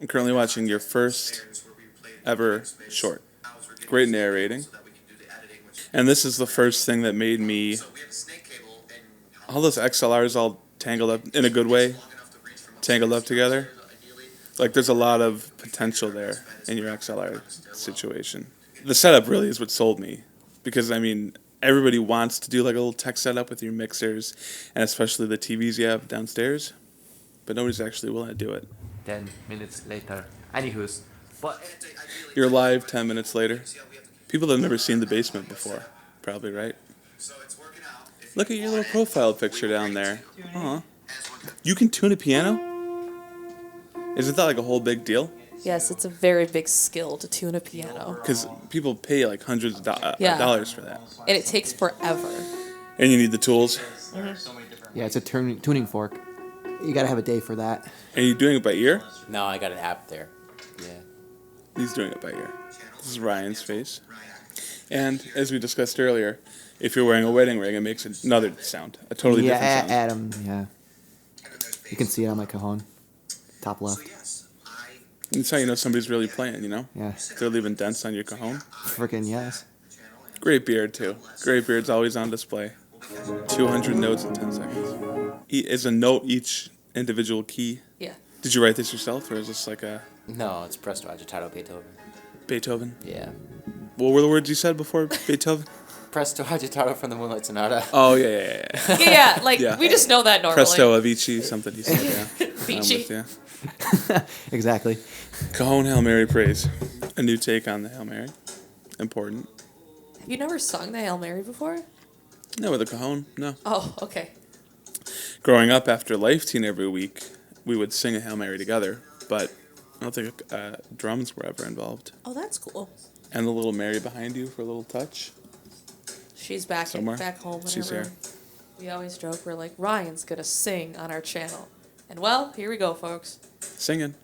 I'm currently watching your first ever short. Great narrating. And this is the first thing that made me. All those XLRs all tangled up in a good way, tangled up together. Like, there's a lot of potential there in your XLR situation. The setup really is what sold me. Because, I mean, everybody wants to do like a little tech setup with your mixers, and especially the TVs you have downstairs. But nobody's actually willing to do it. 10 minutes later. Anywho's. But You're live 10 minutes later. People that have never seen the basement before, probably, right? Look at your little profile picture down there. Aw. You can tune a piano? Isn't that like a whole big deal? Yes, it's a very big skill to tune a piano. Because people pay like hundreds of Yeah. dollars for that. And it takes forever. And you need the tools. Yeah, it's a tuning fork. You gotta have a day for that. Are you doing it by ear? No, I got an app there. Yeah. He's doing it by ear. This is Ryan's face. And as we discussed earlier, if you're wearing a wedding ring, it makes another sound. A totally different sound. Adam, yeah. You can see it on my cajon. Top left. That's how you know somebody's really playing, you know? Yeah. They're leaving dents on your cajon. Freaking yes. Great beard, too. Great beard's always on display. 200 notes in 10 seconds. Is a note each individual key? Yeah. Did you write this yourself, or is this like a No, it's Presto Agitato Beethoven. Beethoven? Yeah. What were the words you said before Beethoven? Presto Agitato from the Moonlight Sonata. Oh, yeah. Yeah, like, Yeah. we just know that normally. Presto Avicii, something you said, yeah. Avicii. Yeah. Exactly. Cajon Hail Mary praise. A new take on the Hail Mary. Important. Have you never sung the Hail Mary before? No, with a cajon, no. Oh, okay. Growing up after Life Teen every week, we would sing a Hail Mary together, but I don't think drums were ever involved. Oh, that's cool. And the little Mary behind you for a little touch. She's back Somewhere. back home. Whenever She's here. We always joke, we're like, Ryan's going to sing on our channel. And, well, here we go, folks. Singing.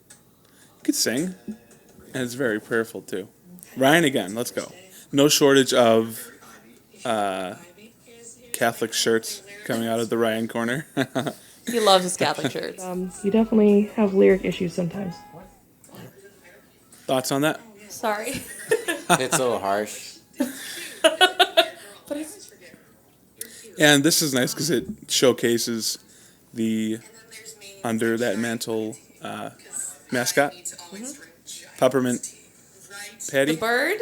You could sing. And it's very prayerful, too. Ryan again, let's go. No shortage of Catholic shirts coming out of the Ryan corner. He loves his Catholic shirts. You definitely have lyric issues sometimes. Thoughts on that? Sorry. It's a little harsh. But it's... And this is nice because it showcases the under that mantle mascot. Peppermint Patty? The bird?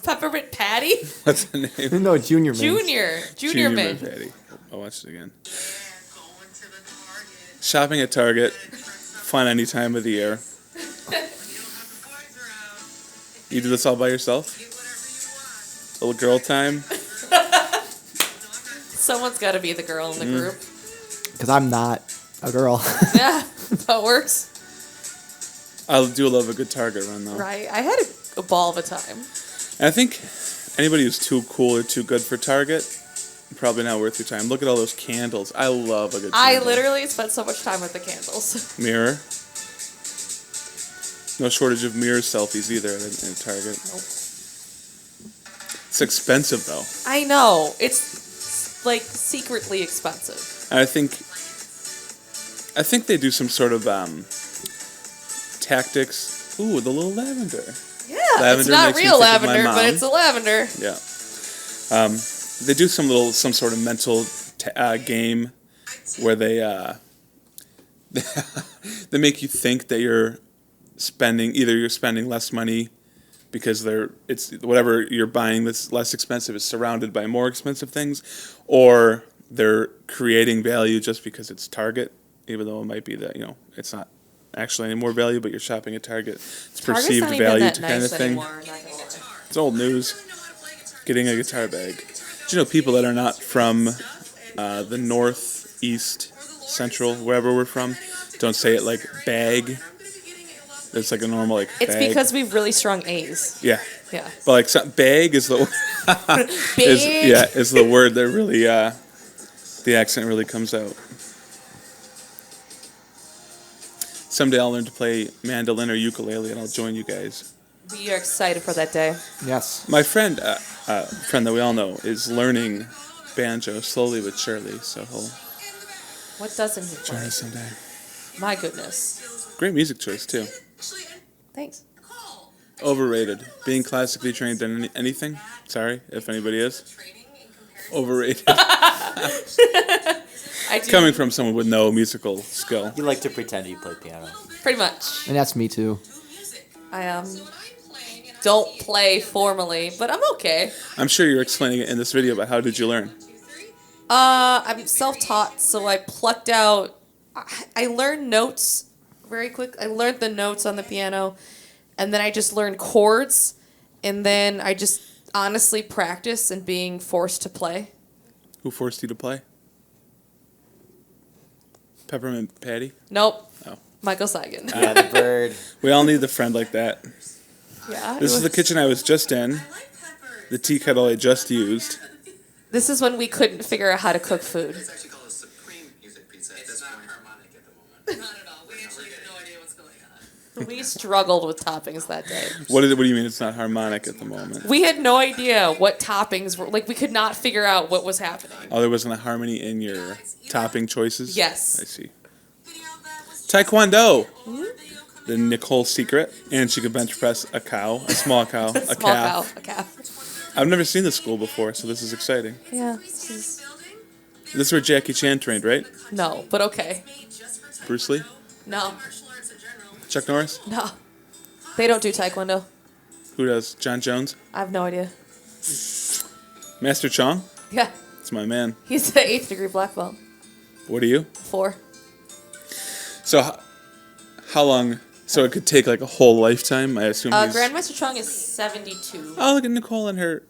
Peppermint Patty? What's the name? No, Junior Mint. Junior Mint. Patty. I'll watch it again. Shopping at Target. Fun any time of the year. You do this all by yourself? Little girl time? Someone's got to be the girl in the group. Because I'm not a girl. Yeah, that works. I do love a good Target run, though. Right. I had a ball of a time. And I think anybody who's too cool or too good for Target, probably not worth your time. Look at all those candles. I love a good I candle. literally spent so much time with the candles. Mirror. No shortage of mirror selfies either in Target. Nope. It's expensive, though. I know. It's, like, secretly expensive. And I think they do some sort of tactics. Ooh, the little lavender. Yeah, Lavender it's not makes me real think of my lavender, but mom. it's a lavender. Yeah. They do some sort of mental game where they they make you think that you're spending less money because it's whatever you're buying that's less expensive is surrounded by more expensive things, or they're creating value just because it's Target, even though it might be that it's not actually any more value, but you're shopping at Target. It's Target's perceived not even value that to nice kind of thing. anymore, not gonna lie. It's old news. Getting a guitar bag. Do you know people that are not from the north, east, central, wherever we're from, don't say it like bag? It's like a normal It's bag. because we've really strong A's. Yeah. Yeah. But like bag is the Big. is the word that really the accent really comes out. Someday I'll learn to play mandolin or ukulele and I'll join you guys. We are excited for that day. Yes. My friend that we all know is learning banjo slowly but surely, so he'll What doesn't he join play? us someday. My goodness. Great music choice too. Thanks. Overrated. Being classically trained in anything? Sorry, if anybody is. Overrated. I do. Coming from someone with no musical skill. You like to pretend you play piano. Pretty much. And that's me too. I don't play formally, but I'm okay. I'm sure you're explaining it in this video, but how did you learn? I'm self-taught, so I plucked out. I learned notes very quick. I learned the notes on the piano, and then I just learned chords, and then I just honestly practiced and being forced to play. Who forced you to play? Peppermint Patty? Nope. Oh. Michael Seigan. Yeah, the bird. We all need the friend like that. Yeah. This is the kitchen I was just in. The tea kettle I just used. This is when we couldn't figure out how to cook food. It's actually called a Supreme Music Pizza. It's not harmonic at the moment. Not at all. We actually have no idea what's going on. We struggled with toppings that day. What do you mean it's not harmonic at the moment? We had no idea what toppings were. Like, we could not figure out what was happening. Oh, there wasn't a harmony in your topping choices? Yes. I see. Taekwondo! The Nicole's secret. And she could bench press a cow, a small cow, a Small calf. cow. A calf. I've never seen this school before, so this is exciting. Yeah. This is where Jackie Chan trained, right? No, but okay. Bruce Lee? No. Chuck Norris? No. They don't do taekwondo. Who does? John Jones? I have no idea. Master Chong? Yeah. That's my man. He's the 8th degree black belt. What are you? 4. So, how long? So it could take like a whole lifetime, I assume. Grandmaster Chong is 72. Oh, look at Nicole in her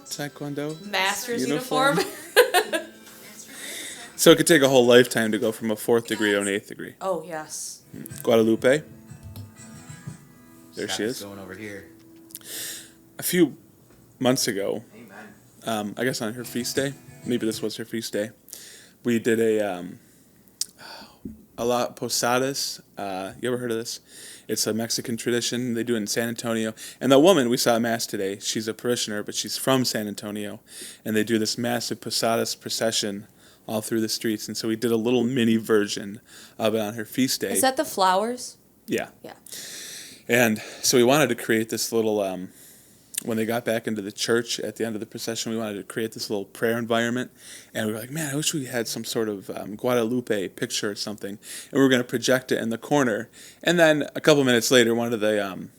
taekwondo. Master's Uniform. uniform. So it could take a whole lifetime to go from a 4th degree to an 8th degree. Oh, yes. Guadalupe. There she Scott is. Going over here. A few months ago, I guess on her feast day, maybe this was her feast day, we did a la posadas. You ever heard of this? It's a Mexican tradition. They do it in San Antonio. And the woman we saw at Mass today, she's a parishioner, but she's from San Antonio. And they do this massive posadas procession all through the streets. And so we did a little mini version of it on her feast day. Is that the flowers? Yeah. Yeah. And so we wanted to create this little, when they got back into the church at the end of the procession, we wanted to create this little prayer environment. And we were like, man, I wish we had some sort of Guadalupe picture or something. And we were going to project it in the corner. And then a couple minutes later, one of the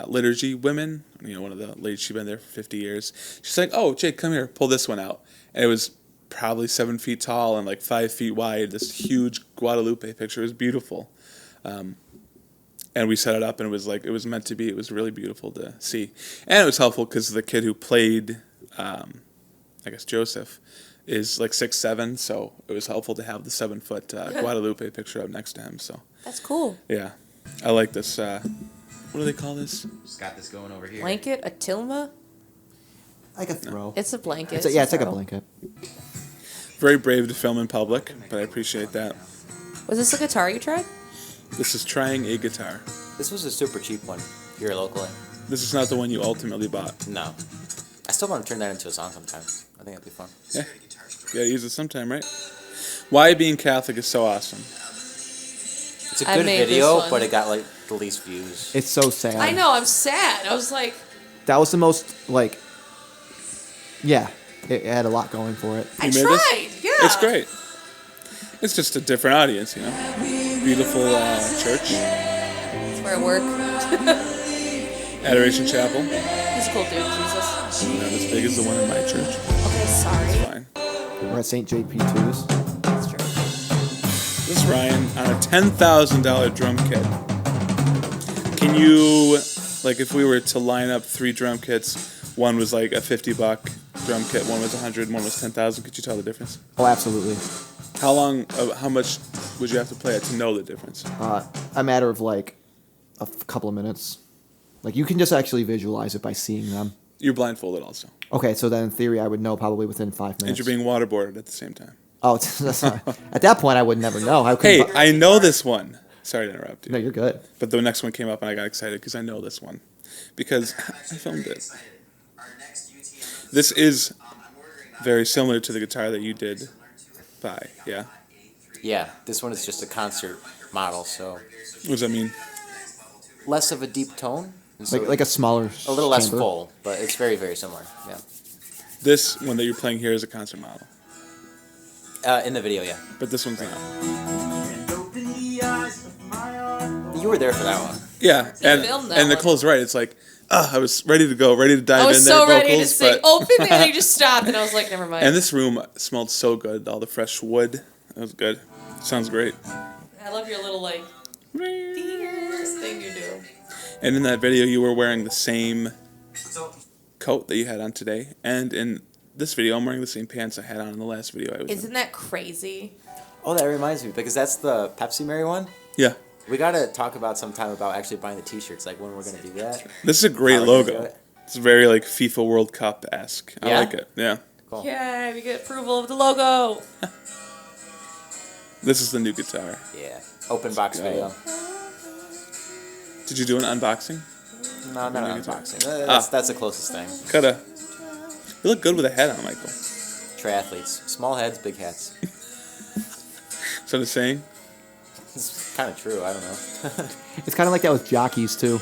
liturgy women, one of the ladies, she'd been there for 50 years, she's like, oh, Jake, come here, pull this one out. And it was probably 7 feet tall and like 5 feet wide, this huge Guadalupe picture. It was beautiful. And we set it up, and it was meant to be. It was really beautiful to see. And it was helpful because the kid who played, I guess, Joseph, is like 6'7", so it was helpful to have the 7-foot Guadalupe picture up next to him. So That's cool. yeah, I like this. What do they call this? Just got this going over here. Blanket? A tilma? Like a throw. It's a blanket. It's like a throw. blanket. Very brave to film in public, but I appreciate that. Was this a guitar you tried? This is trying a guitar. This was a super cheap one here locally. This is not the one you ultimately bought. No. I still want to turn that into a song sometime. I think that'd be fun. Yeah, you gotta use it sometime, right? Why being Catholic is so awesome. It's a I good made this video, one. but it got like the least views. It's so sad. I know, I'm sad. I was like, That was the most, like, yeah, it had a lot going for it. I You made tried. this? Yeah. It's great. It's just a different audience, Beautiful church, That's where I work. Adoration Chapel. He's a cool dude, Jesus. Not as big as the one in my church. Okay, sorry. Fine. We're at St. JP2's. That's true. This is Ryan on a $10,000 drum kit. Can you, like, if we were to line up 3 drum kits, one was like a $50 drum kit, one was 100, one was 10,000. Could you tell the difference? Oh, absolutely. How much would you have to play it to know the difference? A matter of, like, a couple of minutes. Like, you can just actually visualize it by seeing them. You're blindfolded also. Okay, so then in theory, I would know probably within 5 minutes. And you're being waterboarded at the same time. Oh, that's not. At that point, I would never know. Hey, I know this one. Sorry to interrupt you. No, you're good. But the next one came up and I got excited because I know this one. Because I filmed it. This is very similar to the guitar that you did buy, yeah? Yeah, this one is just a concert model, so What does that mean? less of a deep tone. And so Like a smaller. a little less chamber. full, but it's very, very similar. Yeah. This one that you're playing here is a concert model, In the video, yeah. but this one's not. You were there for that one. Yeah, filmed that and one. Nicole's right. It's like, I was ready to go, ready to dive I in was there. so ready to vocals, sing, but- open it, and you just stopped, and I was like, never mind. And this room smelled so good. All the fresh wood. That was good. Sounds great. I love your little, like, thing you do. And in that video, you were wearing the same coat that you had on today. And in this video, I'm wearing the same pants I had on in the last video I was Isn't in. that crazy? Oh, that reminds me, because that's the Pepsi Mary one. Yeah. We gotta talk about sometime about actually buying the T-shirts, like when we're gonna do that. This is a great How we're gonna do logo. it. It's very like FIFA World Cup-esque. I Yeah? like it. Yeah. Cool. Yeah, we get approval of the logo. This is the new guitar. Yeah. Open box go. video. Did you do an unboxing? No, not New an guitar. unboxing. That's the closest thing. Coulda. You look good with a hat on, Michael. Triathletes, small heads, big hats. Is that a saying? It's kind of true. I don't know. It's kind of like that with jockeys too.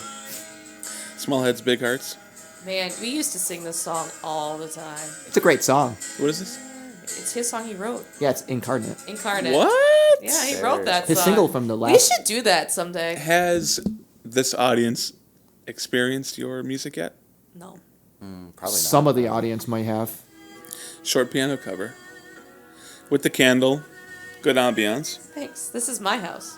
Small heads, big hearts. Man, we used to sing this song all the time. It's a great song. What is this? It's his song he wrote, Yeah, it's Incarnate. Incarnate. What? Yeah, he wrote that His song. single from the We last. should do that someday. Has this audience experienced your music yet? No. Probably not. Some of the audience might have. Short piano cover. With the candle. Good ambiance. Thanks. This is my house.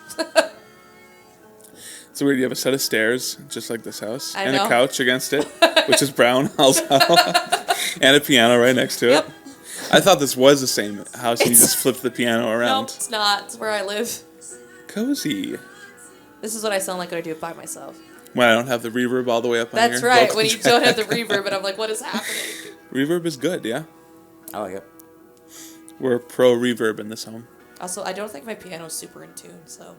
It's weird. You have a set of stairs, just like this house, I and know. a couch against it, which is brown also, and a piano right next to it. Yep. I thought this was the same house, and you It's- just flipped the piano Nope, around. it's not. It's where I live. Cozy. This is what I sound like when I do it by myself. When I don't have the reverb all the way up on That's your right. vocal When you track. don't have the reverb, and I'm like, what is happening? Reverb is good, yeah. I like it. We're pro reverb in this home. Also, I don't think my piano's super in tune, so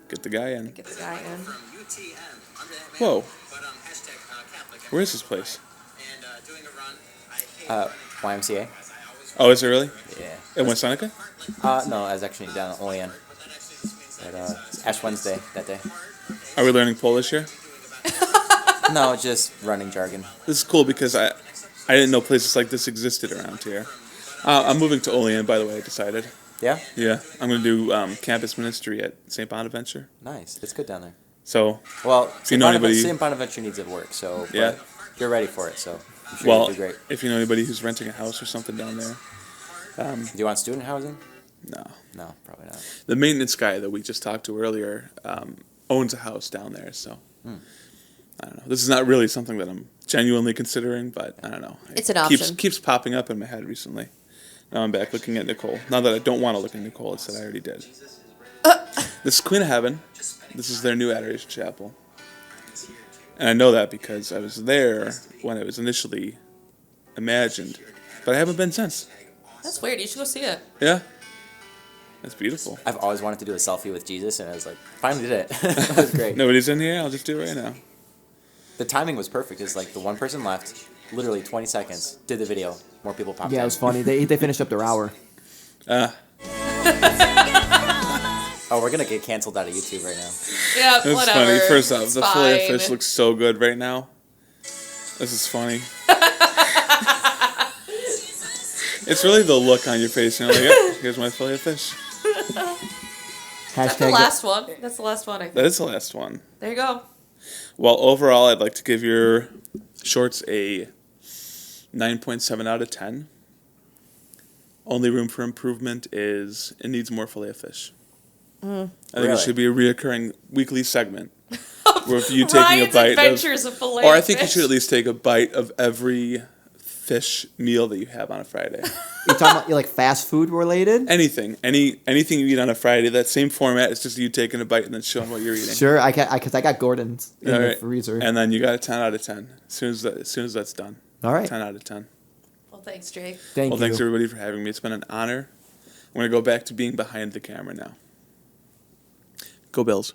Get the guy in. get the guy in. From UTM. I'm the hitman, Whoa. but hashtag Catholic. Where is this place? And doing a run. I hate YMCA. Oh, is it really? Yeah. In West Seneca? No, I was actually down at Olean. At Ash Wednesday that day. Are we learning Polish here? No, just running jargon. This is cool because I didn't know places like this existed around here. I'm moving to Olean, by the way, I decided. Yeah? Yeah, I'm going to do campus ministry at St. Bonaventure. Nice. It's good down there. So, Well, you know anybody- St. Bonaventure needs of work, so but Yeah. you're ready for it, so I'm sure well, you'll do great. if you know anybody who's renting a house or something down there, Do you want student housing? no. No, probably not. The maintenance guy that we just talked to earlier owns a house down there, so I don't know. This is not really something that I'm genuinely considering, but I don't know. It's an Keeps option. keeps popping up in my head recently. Now I'm back looking at Nicole. Not that I don't want to look at Nicole, it's that I already did. This is Queen of Heaven. This is their new Adoration Chapel. And I know that because I was there when it was initially imagined, but I haven't been since. That's weird. You should go see it. Yeah? That's beautiful. I've always wanted to do a selfie with Jesus, and I was like, finally did it. It was great. Nobody's in here? I'll just do it right now. The timing was perfect. It's like the one person left, literally 20 seconds, did the video. More people popped Yeah, in. it was funny. They finished up their hour. Oh, we're gonna get canceled out of YouTube right now. Yeah, That's whatever. funny. First off, It's the fillet of fine. fish looks so good right now. This is funny. It's really the look on your face. You know, like, yep, here's my fillet of fish. That's the Hashtag. last one. That's the last one, I think. That is the last one. There you go. Well, overall, I'd like to give your shorts a 9.7 out of 10. Only room for improvement is it needs more fillet of fish. I think Really? it should be a reoccurring weekly segment. Where if you taking Ryan's a bite Adventures of Filet or I of think you Fish. should at least take a bite of every fish meal that you have on a Friday. You talking about like fast food related? Anything you eat on a Friday, that same format. It's just you taking a bite and then showing what you're eating. Sure, because I got Gordon's in All the right. freezer. And then you got a 10 out of 10 as soon as that's done. All right. 10 out of 10. Well, thanks, Jake. Thank Well, you. thanks everybody for having me. It's been an honor. I'm going to go back to being behind the camera now. Go Bills.